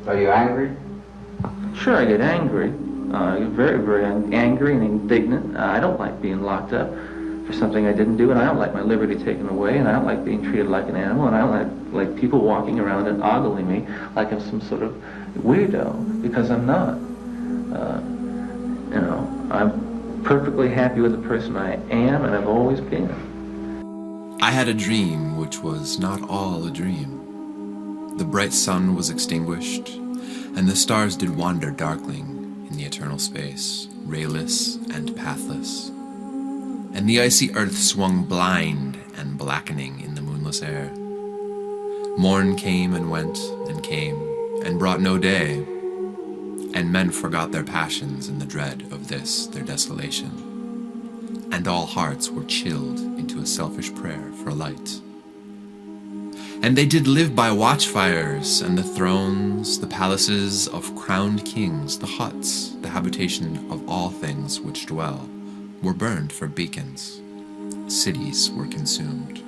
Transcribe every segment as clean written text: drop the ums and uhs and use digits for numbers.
Are you angry? Sure, I get angry. I get very, very angry and indignant. I don't like being locked up for something I didn't do, and I don't like my liberty taken away, and I don't like being treated like an animal, and I don't like people walking around and ogling me like I'm some sort of weirdo, because I'm not. I'm perfectly happy with the person I am, and I've always been. I had a dream which was not all a dream. The bright sun was extinguished, and the stars did wander darkling in the eternal space, rayless and pathless. And the icy earth swung blind and blackening in the moonless air. Morn came and went and brought no day, and men forgot their passions in the dread of this, their desolation. And all hearts were chilled into a selfish prayer for light. And they did live by watchfires, and the thrones, the palaces of crowned kings, the huts, the habitation of all things which dwell, were burned for beacons. Cities were consumed.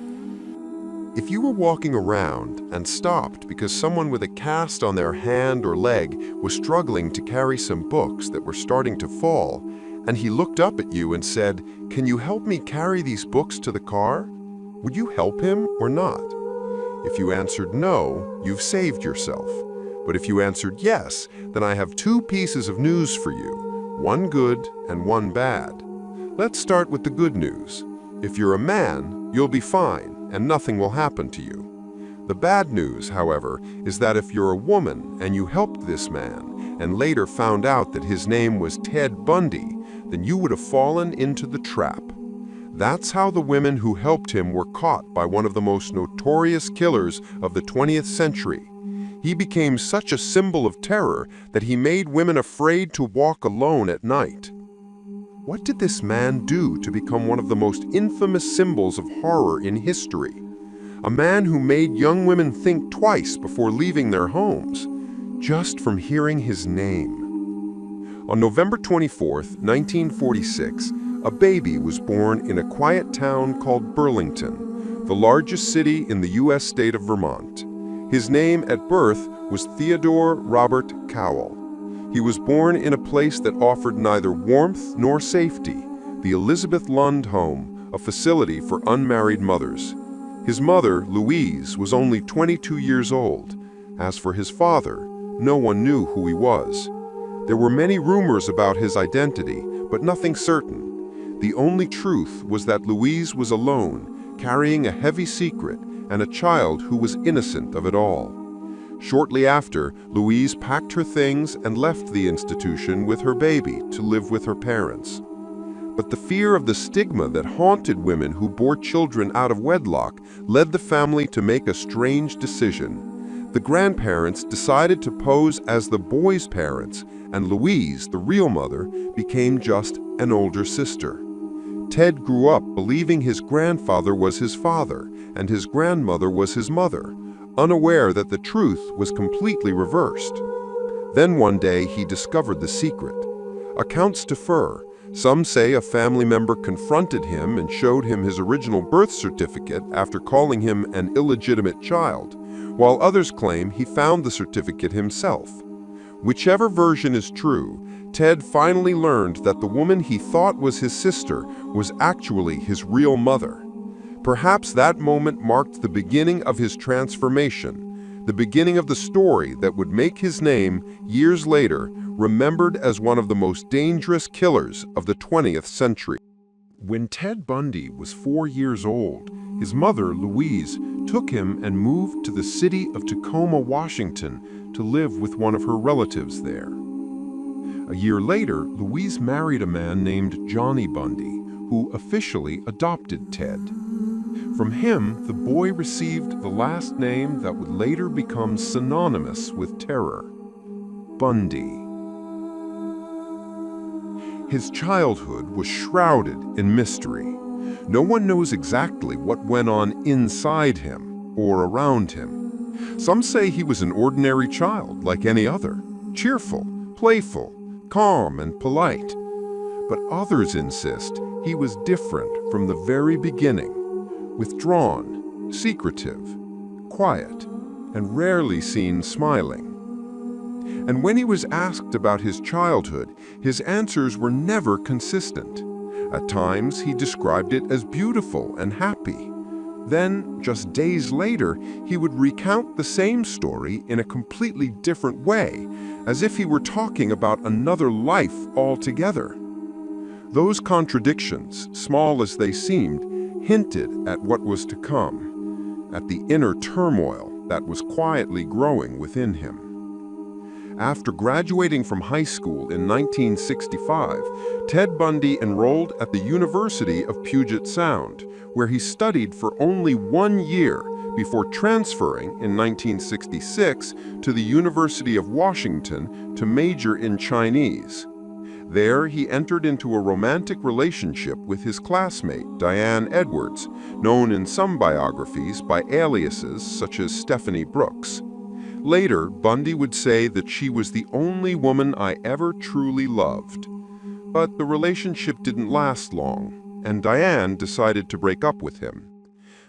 If you were walking around and stopped because someone with a cast on their hand or leg was struggling to carry some books that were starting to fall, and he looked up at you and said, "Can you help me carry these books to the car?" Would you help him or not? If you answered no, you've saved yourself. But if you answered yes, then I have two pieces of news for you, one good and one bad. Let's start with the good news. If you're a man, you'll be fine and nothing will happen to you. The bad news, however, is that if you're a woman and you helped this man and later found out that his name was Ted Bundy, then you would have fallen into the trap. That's how the women who helped him were caught by one of the most notorious killers of the 20th century. He became such a symbol of terror that he made women afraid to walk alone at night. What did this man do to become one of the most infamous symbols of horror in history? A man who made young women think twice before leaving their homes, just from hearing his name. On November 24th, 1946, a baby was born in a quiet town called Burlington, the largest city in the U.S. state of Vermont. His name at birth was Theodore Robert Cowell. He was born in a place that offered neither warmth nor safety, the Elizabeth Lund Home, a facility for unmarried mothers. His mother, Louise, was only 22 years old. As for his father, no one knew who he was. There were many rumors about his identity, but nothing certain. The only truth was that Louise was alone, carrying a heavy secret, and a child who was innocent of it all. Shortly after, Louise packed her things and left the institution with her baby to live with her parents. But the fear of the stigma that haunted women who bore children out of wedlock led the family to make a strange decision. The grandparents decided to pose as the boy's parents, and Louise, the real mother, became just an older sister. Ted grew up believing his grandfather was his father and his grandmother was his mother, unaware that the truth was completely reversed. Then one day he discovered the secret. Accounts differ. Some say a family member confronted him and showed him his original birth certificate after calling him an illegitimate child, while others claim he found the certificate himself. Whichever version is true, Ted finally learned that the woman he thought was his sister was actually his real mother. Perhaps that moment marked the beginning of his transformation, the beginning of the story that would make his name, years later, remembered as one of the most dangerous killers of the 20th century. When Ted Bundy was 4 years old, his mother, Louise, took him and moved to the city of Tacoma, Washington, to live with one of her relatives there. A year later, Louise married a man named Johnny Bundy, who officially adopted Ted. From him, the boy received the last name that would later become synonymous with terror: Bundy. His childhood was shrouded in mystery. No one knows exactly what went on inside him or around him. Some say he was an ordinary child like any other, cheerful, playful, calm, and polite. But others insist he was different from the very beginning, withdrawn, secretive, quiet, and rarely seen smiling. And when he was asked about his childhood, his answers were never consistent. At times, he described it as beautiful and happy. Then, just days later, he would recount the same story in a completely different way, as if he were talking about another life altogether. Those contradictions, small as they seemed, hinted at what was to come, at the inner turmoil that was quietly growing within him. After graduating from high school in 1965, Ted Bundy enrolled at the University of Puget Sound, where he studied for only 1 year before transferring in 1966 to the University of Washington to major in Chinese. There, he entered into a romantic relationship with his classmate, Diane Edwards, known in some biographies by aliases such as Stephanie Brooks. Later, Bundy would say that she was the only woman I ever truly loved. But the relationship didn't last long, and Diane decided to break up with him.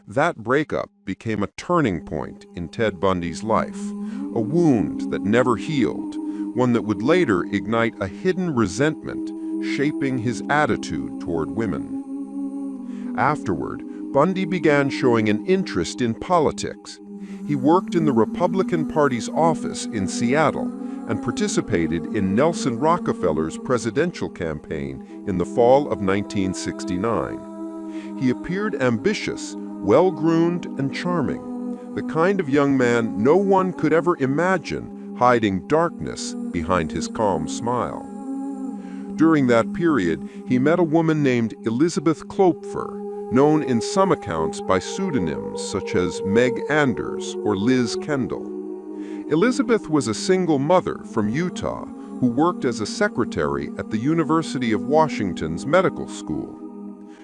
That breakup became a turning point in Ted Bundy's life, a wound that never healed, one that would later ignite a hidden resentment, shaping his attitude toward women. Afterward, Bundy began showing an interest in politics. He worked in the Republican Party's office in Seattle and participated in Nelson Rockefeller's presidential campaign in the fall of 1969. He appeared ambitious, well-groomed, and charming, the kind of young man no one could ever imagine hiding darkness behind his calm smile. During that period, he met a woman named Elizabeth Klopfer, known in some accounts by pseudonyms such as Meg Anders or Liz Kendall. Elizabeth was a single mother from Utah who worked as a secretary at the University of Washington's medical school.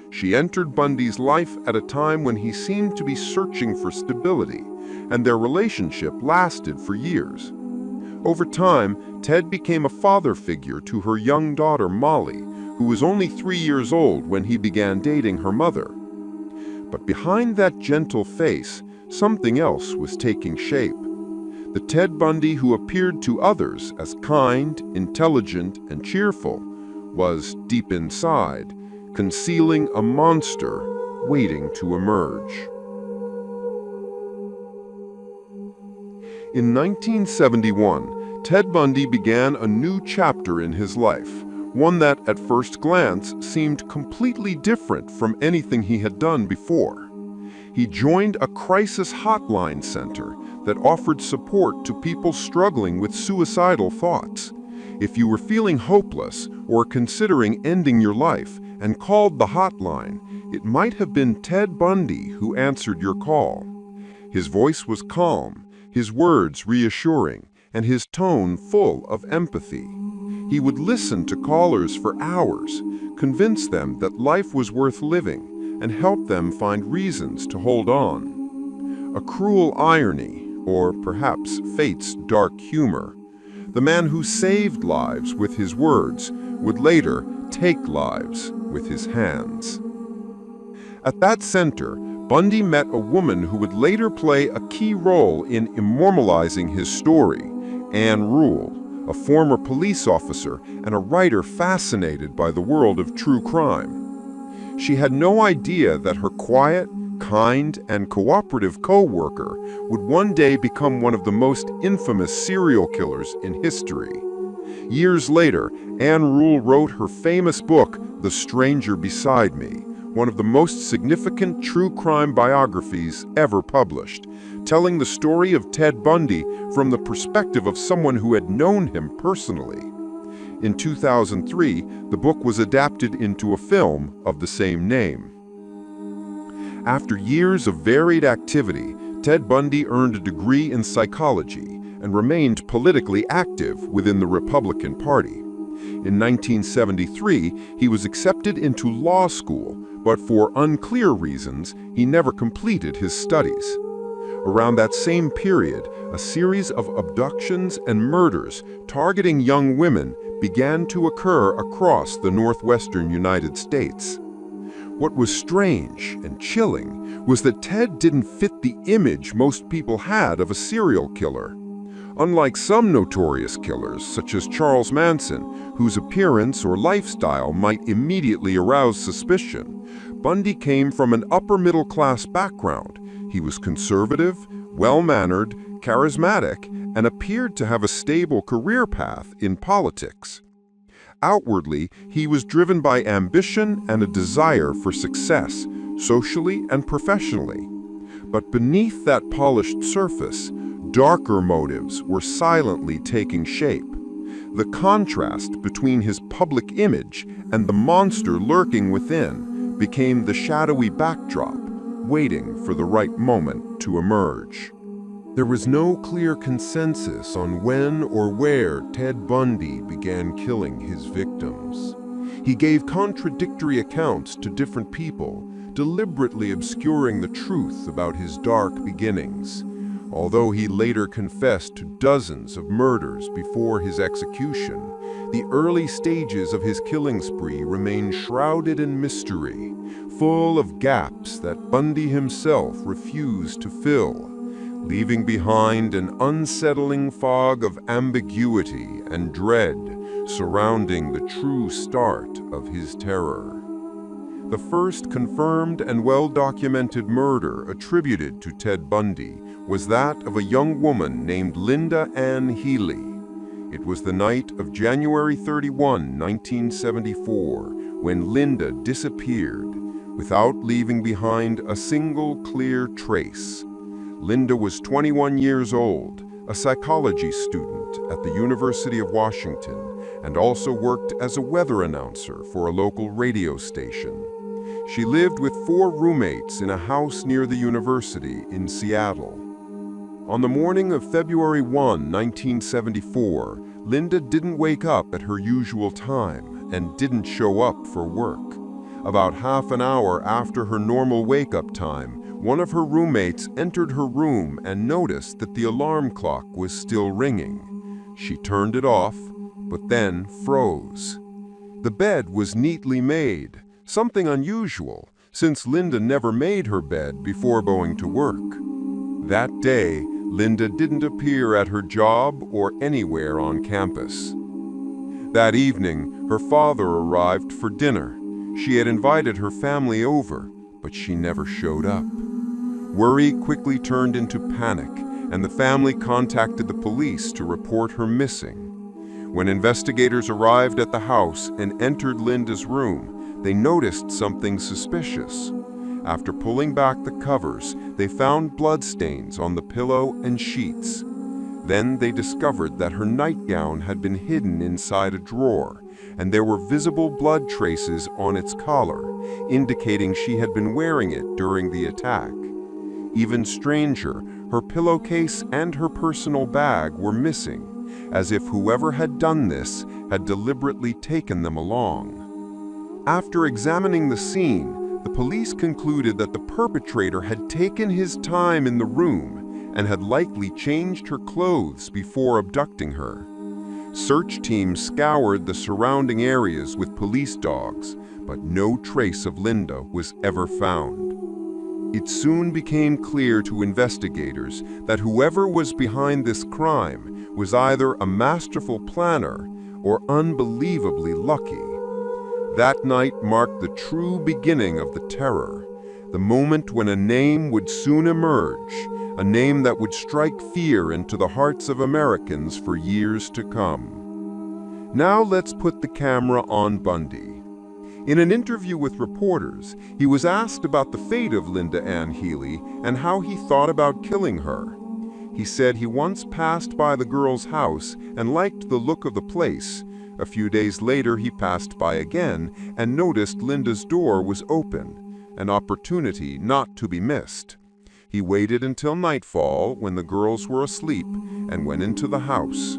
She entered Bundy's life at a time when he seemed to be searching for stability, and their relationship lasted for years. Over time, Ted became a father figure to her young daughter Molly, who was only 3 years old when he began dating her mother. But behind that gentle face, something else was taking shape. The Ted Bundy who appeared to others as kind, intelligent, and cheerful was, deep inside, concealing a monster waiting to emerge. In 1971, Ted Bundy began a new chapter in his life, one that at first glance seemed completely different from anything he had done before. He joined a crisis hotline center that offered support to people struggling with suicidal thoughts. If you were feeling hopeless or considering ending your life and called the hotline, it might have been Ted Bundy who answered your call. His voice was calm, his words reassuring, and his tone full of empathy. He would listen to callers for hours, convince them that life was worth living, and help them find reasons to hold on. A cruel irony, or perhaps fate's dark humor. The man who saved lives with his words would later take lives with his hands. At that center, Bundy met a woman who would later play a key role in immortalizing his story, Anne Rule, a former police officer and a writer fascinated by the world of true crime. She had no idea that her quiet, kind, and cooperative co-worker would one day become one of the most infamous serial killers in history. Years later, Anne Rule wrote her famous book, The Stranger Beside Me, one of the most significant true crime biographies ever published, telling the story of Ted Bundy from the perspective of someone who had known him personally. In 2003, the book was adapted into a film of the same name. After years of varied activity, Ted Bundy earned a degree in psychology and remained politically active within the Republican Party. In 1973, he was accepted into law school, but for unclear reasons, he never completed his studies. Around that same period, a series of abductions and murders targeting young women began to occur across the northwestern United States. What was strange and chilling was that Ted didn't fit the image most people had of a serial killer. Unlike some notorious killers, such as Charles Manson, whose appearance or lifestyle might immediately arouse suspicion, Bundy came from an upper-middle-class background. He was conservative, well-mannered, charismatic, and appeared to have a stable career path in politics. Outwardly, he was driven by ambition and a desire for success, socially and professionally. But beneath that polished surface, darker motives were silently taking shape. The contrast between his public image and the monster lurking within became the shadowy backdrop, waiting for the right moment to emerge. There was no clear consensus on when or where Ted Bundy began killing his victims. He gave contradictory accounts to different people, deliberately obscuring the truth about his dark beginnings. Although he later confessed to dozens of murders before his execution, the early stages of his killing spree remain shrouded in mystery, full of gaps that Bundy himself refused to fill, leaving behind an unsettling fog of ambiguity and dread surrounding the true start of his terror. The first confirmed and well-documented murder attributed to Ted Bundy was that of a young woman named Linda Ann Healy. It was the night of January 31, 1974, when Linda disappeared without leaving behind a single clear trace. Linda was 21 years old, a psychology student at the University of Washington, and also worked as a weather announcer for a local radio station. She lived with 4 roommates in a house near the university in Seattle. On the morning of February 1, 1974, Linda didn't wake up at her usual time and didn't show up for work. About half an hour after her normal wake-up time, one of her roommates entered her room and noticed that the alarm clock was still ringing. She turned it off, but then froze. The bed was neatly made, something unusual, since Linda never made her bed before going to work. That day, Linda didn't appear at her job or anywhere on campus. That evening, her father arrived for dinner. She had invited her family over, but she never showed up. Worry quickly turned into panic, and the family contacted the police to report her missing. When investigators arrived at the house and entered Linda's room, they noticed something suspicious. After pulling back the covers, they found bloodstains on the pillow and sheets. Then they discovered that her nightgown had been hidden inside a drawer, and there were visible blood traces on its collar, indicating she had been wearing it during the attack. Even stranger, her pillowcase and her personal bag were missing, as if whoever had done this had deliberately taken them along. After examining the scene, the police concluded that the perpetrator had taken his time in the room and had likely changed her clothes before abducting her. Search teams scoured the surrounding areas with police dogs, but no trace of Linda was ever found. It soon became clear to investigators that whoever was behind this crime was either a masterful planner or unbelievably lucky. That night marked the true beginning of the terror, the moment when a name would soon emerge, a name that would strike fear into the hearts of Americans for years to come. Now let's put the camera on Bundy. In an interview with reporters, he was asked about the fate of Linda Ann Healy and how he thought about killing her. He said he once passed by the girl's house and liked the look of the place. A few days later, he passed by again and noticed Linda's door was open, an opportunity not to be missed. He waited until nightfall when the girls were asleep and went into the house.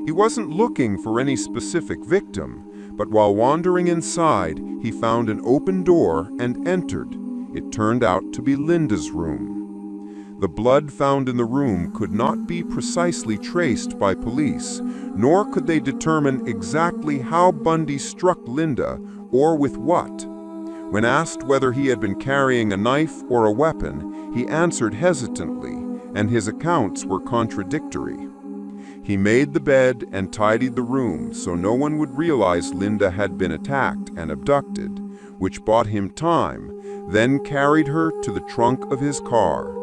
He wasn't looking for any specific victim, but while wandering inside, he found an open door and entered. It turned out to be Linda's room. The blood found in the room could not be precisely traced by police, nor could they determine exactly how Bundy struck Linda or with what. When asked whether he had been carrying a knife or a weapon, he answered hesitantly, and his accounts were contradictory. He made the bed and tidied the room so no one would realize Linda had been attacked and abducted, which bought him time, then carried her to the trunk of his car.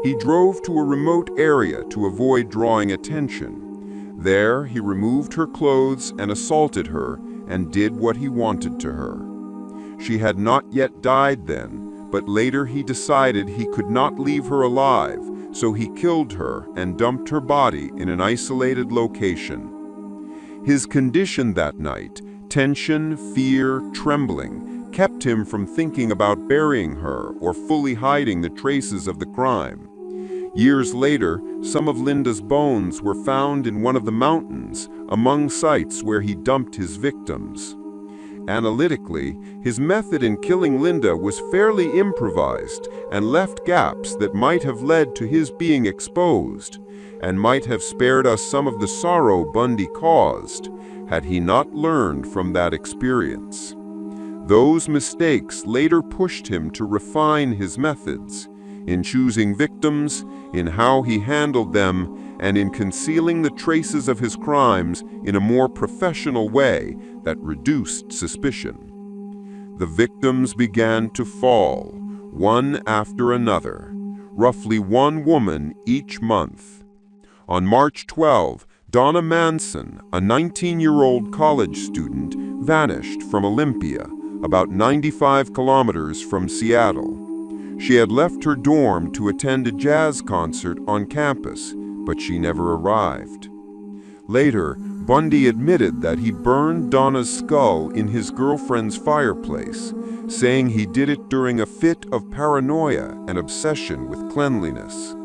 He drove to a remote area to avoid drawing attention. There, he removed her clothes and assaulted her and did what he wanted to her. She had not yet died then, but later he decided he could not leave her alive, so he killed her and dumped her body in an isolated location. His condition that night, tension, fear, trembling, kept him from thinking about burying her or fully hiding the traces of the crime. Years later, some of Linda's bones were found in one of the mountains among sites where he dumped his victims. Analytically, his method in killing Linda was fairly improvised and left gaps that might have led to his being exposed and might have spared us some of the sorrow Bundy caused had he not learned from that experience. Those mistakes later pushed him to refine his methods in choosing victims, in how he handled them, and in concealing the traces of his crimes in a more professional way that reduced suspicion. The victims began to fall, one after another, roughly one woman each month. On March 12, Donna Manson, a 19-year-old college student, vanished from Olympia, about 95 kilometers from Seattle. She had left her dorm to attend a jazz concert on campus, but she never arrived. Later, Bundy admitted that he burned Donna's skull in his girlfriend's fireplace, saying he did it during a fit of paranoia and obsession with cleanliness.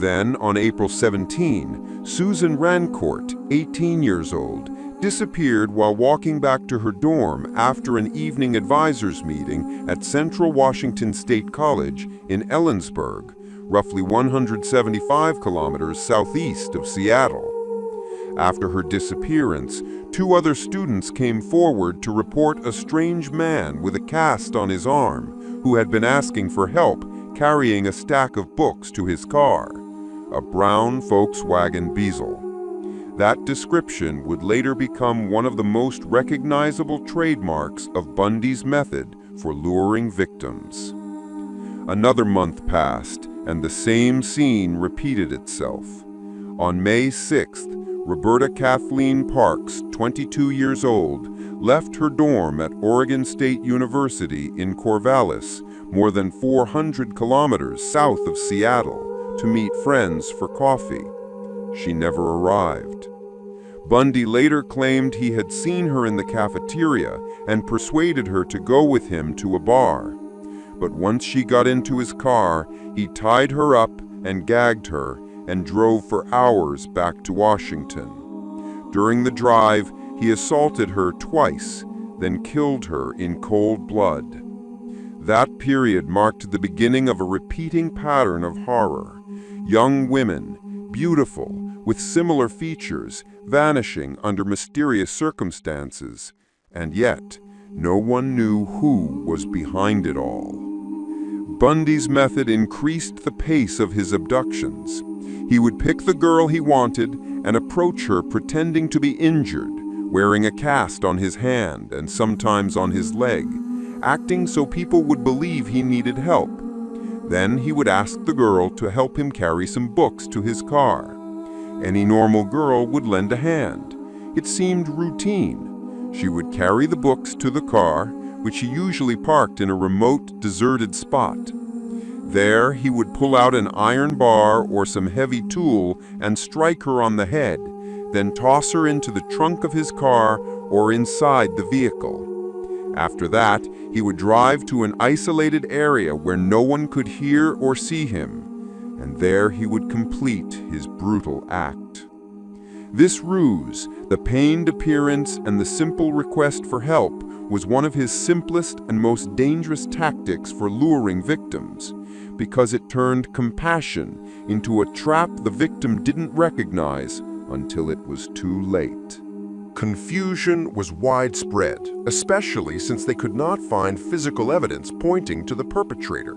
Then, on April 17, Susan Rancourt, 18 years old, disappeared while walking back to her dorm after an evening advisors meeting at Central Washington State College in Ellensburg, roughly 175 kilometers southeast of Seattle. After her disappearance, 2 other students came forward to report a strange man with a cast on his arm who had been asking for help carrying a stack of books to his car, a brown Volkswagen Beetle. That description would later become one of the most recognizable trademarks of Bundy's method for luring victims. Another month passed, and the same scene repeated itself. On May 6th, Roberta Kathleen Parks, 22 years old, left her dorm at Oregon State University in Corvallis, more than 400 kilometers south of Seattle, to meet friends for coffee. She never arrived. Bundy later claimed he had seen her in the cafeteria and persuaded her to go with him to a bar. But once she got into his car, he tied her up and gagged her and drove for hours back to Washington. During the drive, he assaulted her twice, then killed her in cold blood. That period marked the beginning of a repeating pattern of horror. Young women, beautiful, with similar features, vanishing under mysterious circumstances, and yet no one knew who was behind it all. Bundy's method increased the pace of his abductions. He would pick the girl he wanted and approach her pretending to be injured, wearing a cast on his hand and sometimes on his leg, acting so people would believe he needed help. Then he would ask the girl to help him carry some books to his car. Any normal girl would lend a hand. It seemed routine. She would carry the books to the car, which he usually parked in a remote, deserted spot. There, he would pull out an iron bar or some heavy tool and strike her on the head, then toss her into the trunk of his car or inside the vehicle. After that, he would drive to an isolated area where no one could hear or see him, and there he would complete his brutal act. This ruse, the pained appearance and the simple request for help, was one of his simplest and most dangerous tactics for luring victims, because it turned compassion into a trap the victim didn't recognize until it was too late. Confusion was widespread, especially since they could not find physical evidence pointing to the perpetrator.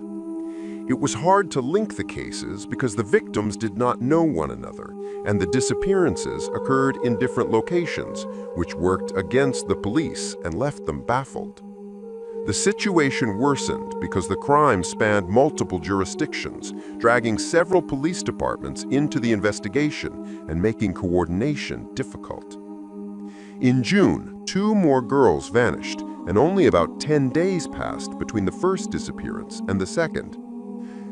It was hard to link the cases because the victims did not know one another, and the disappearances occurred in different locations, which worked against the police and left them baffled. The situation worsened because the crime spanned multiple jurisdictions, dragging several police departments into the investigation and making coordination difficult. In June, 2 more girls vanished, and only about 10 days passed between the first disappearance and the second.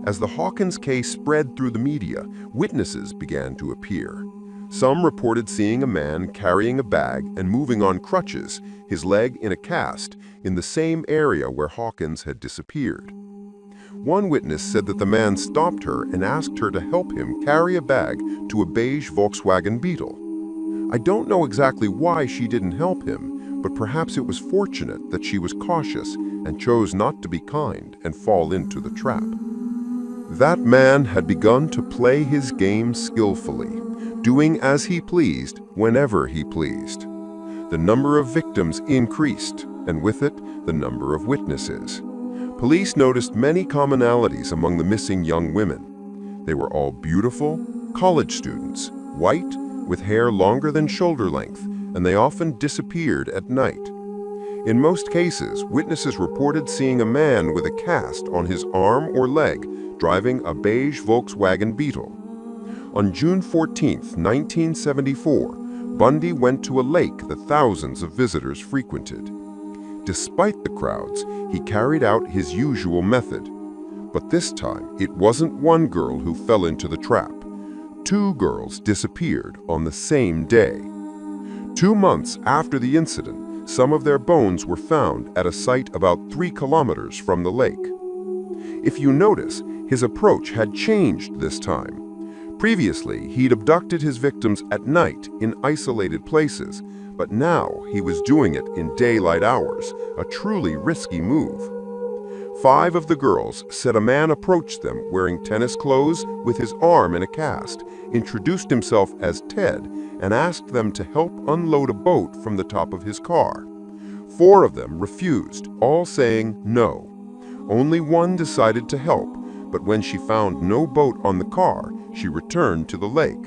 As the Hawkins case spread through the media, witnesses began to appear. Some reported seeing a man carrying a bag and moving on crutches, his leg in a cast, in the same area where Hawkins had disappeared. One witness said that the man stopped her and asked her to help him carry a bag to a beige Volkswagen Beetle. I don't know exactly why she didn't help him, but perhaps it was fortunate that she was cautious and chose not to be kind and fall into the trap. That man had begun to play his game skillfully, doing as he pleased whenever he pleased. The number of victims increased, and with it, the number of witnesses. Police noticed many commonalities among the missing young women. They were all beautiful, college students, white, with hair longer than shoulder length, and they often disappeared at night. In most cases, witnesses reported seeing a man with a cast on his arm or leg driving a beige Volkswagen Beetle. On June 14, 1974, Bundy went to a lake that thousands of visitors frequented. Despite the crowds, he carried out his usual method. But this time, it wasn't one girl who fell into the trap. 2 girls disappeared on the same day. 2 months after the incident, some of their bones were found at a site about 3 kilometers from the lake. If you notice, his approach had changed this time. Previously, he'd abducted his victims at night in isolated places, but now he was doing it in daylight hours, a truly risky move. 5 of the girls said a man approached them wearing tennis clothes with his arm in a cast, introduced himself as Ted, and asked them to help unload a boat from the top of his car. 4 of them refused, all saying no. Only one decided to help, but when she found no boat on the car, she returned to the lake.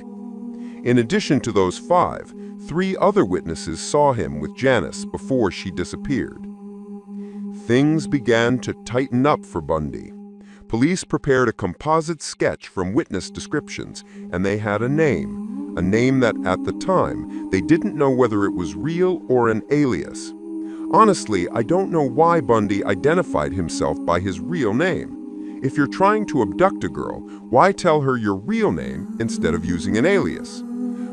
In addition to those 5, 3 other witnesses saw him with Janice before she disappeared. Things began to tighten up for Bundy. Police prepared a composite sketch from witness descriptions, and they had a name that at the time they didn't know whether it was real or an alias. Honestly, I don't know why Bundy identified himself by his real name. If you're trying to abduct a girl, why tell her your real name instead of using an alias?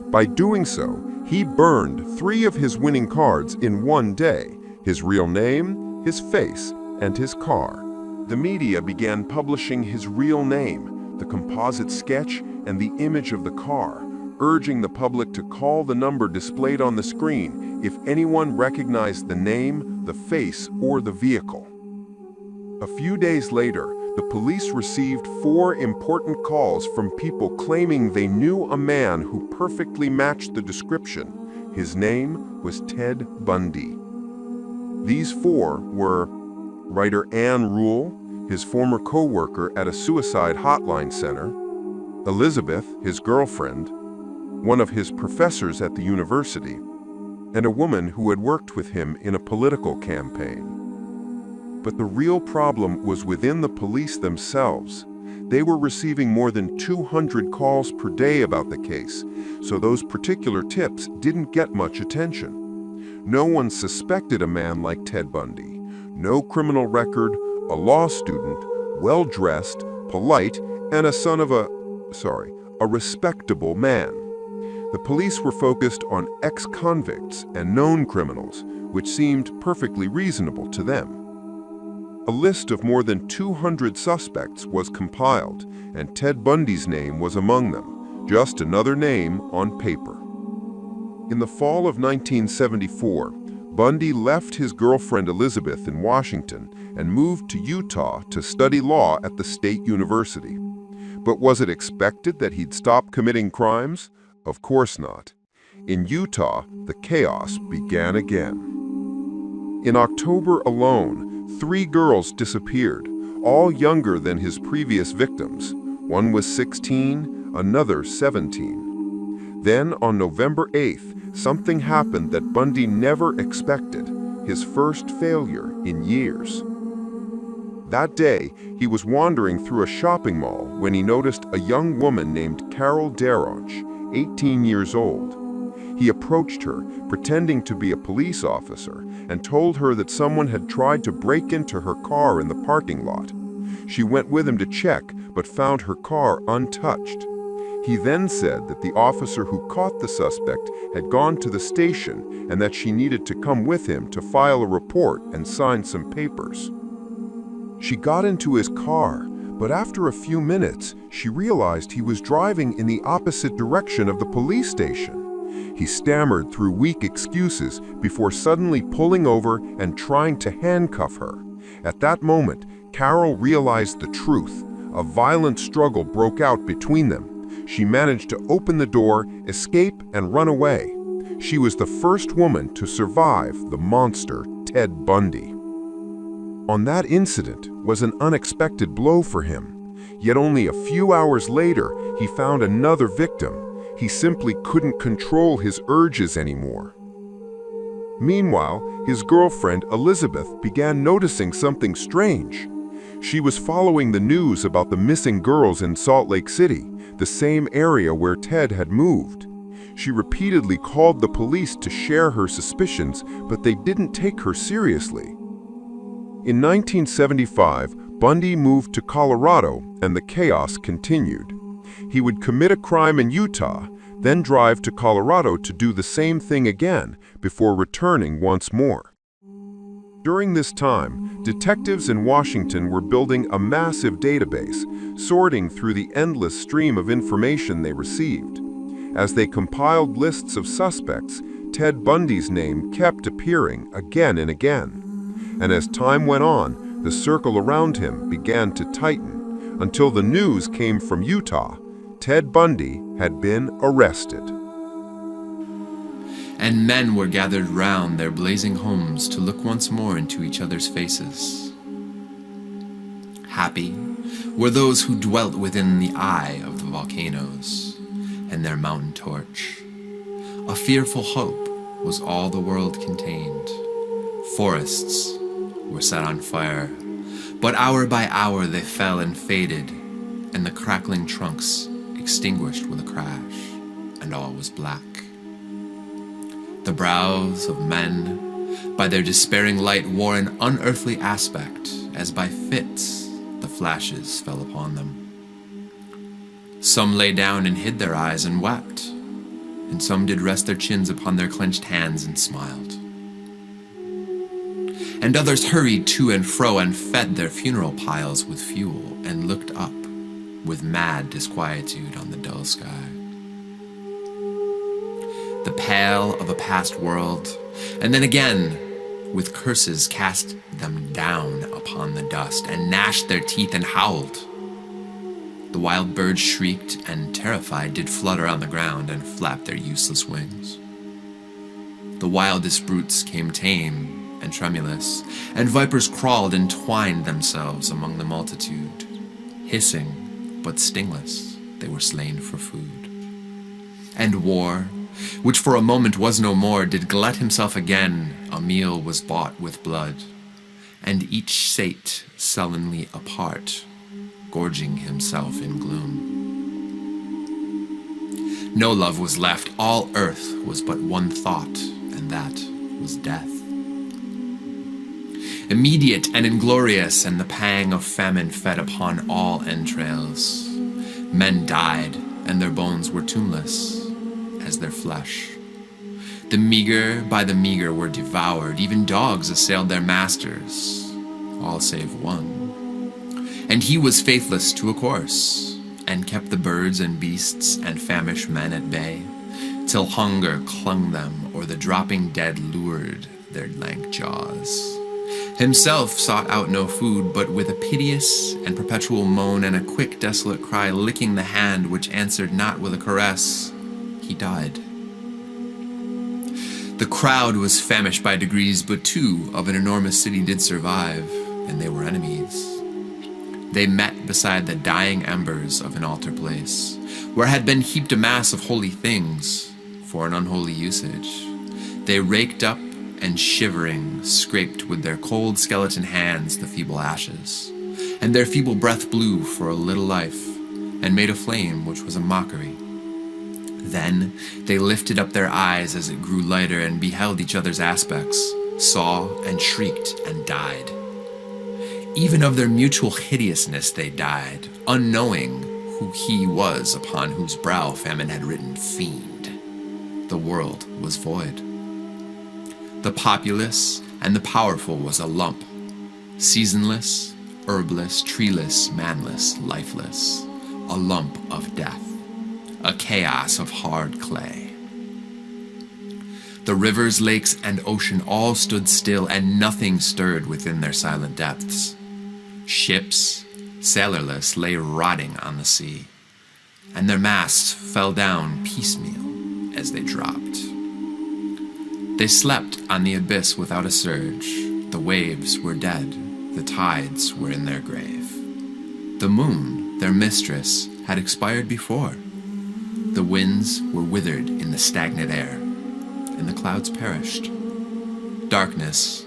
By doing so, he burned 3 of his winning cards in one day: his real name, his face, and his car. The media began publishing his real name, the composite sketch, and the image of the car, urging the public to call the number displayed on the screen if anyone recognized the name, the face, or the vehicle. A few days later, the police received 4 important calls from people claiming they knew a man who perfectly matched the description. His name was Ted Bundy. These 4 were writer Ann Rule, his former co-worker at a suicide hotline center; Elizabeth, his girlfriend; one of his professors at the university; and a woman who had worked with him in a political campaign. But the real problem was within the police themselves. They were receiving more than 200 calls per day about the case, so those particular tips didn't get much attention. No one suspected a man like Ted Bundy. No criminal record, a law student, well-dressed, polite, and a son of a respectable man. The police were focused on ex-convicts and known criminals, which seemed perfectly reasonable to them. A list of more than 200 suspects was compiled, and Ted Bundy's name was among them, just another name on paper. In the fall of 1974, Bundy left his girlfriend Elizabeth in Washington and moved to Utah to study law at the state university. But was it expected that he'd stop committing crimes? Of course not. In Utah, the chaos began again. In October alone, 3 girls disappeared, all younger than his previous victims. One was 16, another 17. Then, on November 8th, something happened that Bundy never expected, his first failure in years. That day, he was wandering through a shopping mall when he noticed a young woman named Carol Deronch, 18 years old. He approached her, pretending to be a police officer, and told her that someone had tried to break into her car in the parking lot. She went with him to check, but found her car untouched. He then said that the officer who caught the suspect had gone to the station and that she needed to come with him to file a report and sign some papers. She got into his car, but after a few minutes, she realized he was driving in the opposite direction of the police station. He stammered through weak excuses before suddenly pulling over and trying to handcuff her. At that moment, Carol realized the truth. A violent struggle broke out between them. She managed to open the door, escape, and run away. She was the first woman to survive the monster, Ted Bundy. On that incident was an unexpected blow for him. Yet only a few hours later, he found another victim. He simply couldn't control his urges anymore. Meanwhile, his girlfriend, Elizabeth, began noticing something strange. She was following the news about the missing girls in Salt Lake City, the same area where Ted had moved. She repeatedly called the police to share her suspicions, but they didn't take her seriously. In 1975, Bundy moved to Colorado, and the chaos continued. He would commit a crime in Utah, then drive to Colorado to do the same thing again before returning once more. During this time, detectives in Washington were building a massive database, sorting through the endless stream of information they received. As they compiled lists of suspects, Ted Bundy's name kept appearing again and again. And as time went on, the circle around him began to tighten, until the news came from Utah. Ted Bundy had been arrested. And men were gathered round their blazing homes to look once more into each other's faces. Happy were those who dwelt within the eye of the volcanoes and their mountain torch. A fearful hope was all the world contained. Forests were set on fire, but hour by hour they fell and faded, and the crackling trunks extinguished with a crash, and all was black. The brows of men, by their despairing light, wore an unearthly aspect, as by fits the flashes fell upon them. Some lay down and hid their eyes and wept, and some did rest their chins upon their clenched hands and smiled. And others hurried to and fro and fed their funeral piles with fuel and looked up with mad disquietude on the dull sky. The pale of a past world, and then again, with curses cast them down upon the dust, and gnashed their teeth and howled. The wild birds shrieked, and terrified did flutter on the ground and flap their useless wings. The wildest brutes came tame and tremulous, and vipers crawled and twined themselves among the multitude. Hissing, but stingless, they were slain for food. And war, which for a moment was no more, did glut himself again. A meal was bought with blood, and each sate sullenly apart, gorging himself in gloom. No love was left, all earth was but one thought, and that was death. Immediate and inglorious, and the pang of famine fed upon all entrails. Men died, and their bones were tombless as their flesh. The meager by the meager were devoured, even dogs assailed their masters, all save one. And he was faithless to a course, and kept the birds and beasts and famished men at bay, till hunger clung them, or the dropping dead lured their lank jaws. Himself sought out no food, but with a piteous and perpetual moan and a quick desolate cry, licking the hand which answered not with a caress, he died. The crowd was famished by degrees, but two of an enormous city did survive, and they were enemies. They met beside the dying embers of an altar place, where had been heaped a mass of holy things for an unholy usage. They raked up and shivering scraped with their cold skeleton hands the feeble ashes, and their feeble breath blew for a little life, and made a flame which was a mockery. Then they lifted up their eyes as it grew lighter and beheld each other's aspects, saw and shrieked and died. Even of their mutual hideousness they died, unknowing who he was upon whose brow famine had written fiend. The world was void. The populace and the powerful was a lump, seasonless, herbless, treeless, manless, lifeless, a lump of death, a chaos of hard clay. The rivers, lakes, and ocean all stood still, and nothing stirred within their silent depths. Ships, sailorless, lay rotting on the sea, and their masts fell down piecemeal as they dropped. They slept on the abyss without a surge. The waves were dead, the tides were in their grave. The moon, their mistress, had expired before. The winds were withered in the stagnant air, and the clouds perished. Darkness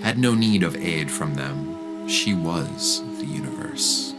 had no need of aid from them. She was the universe.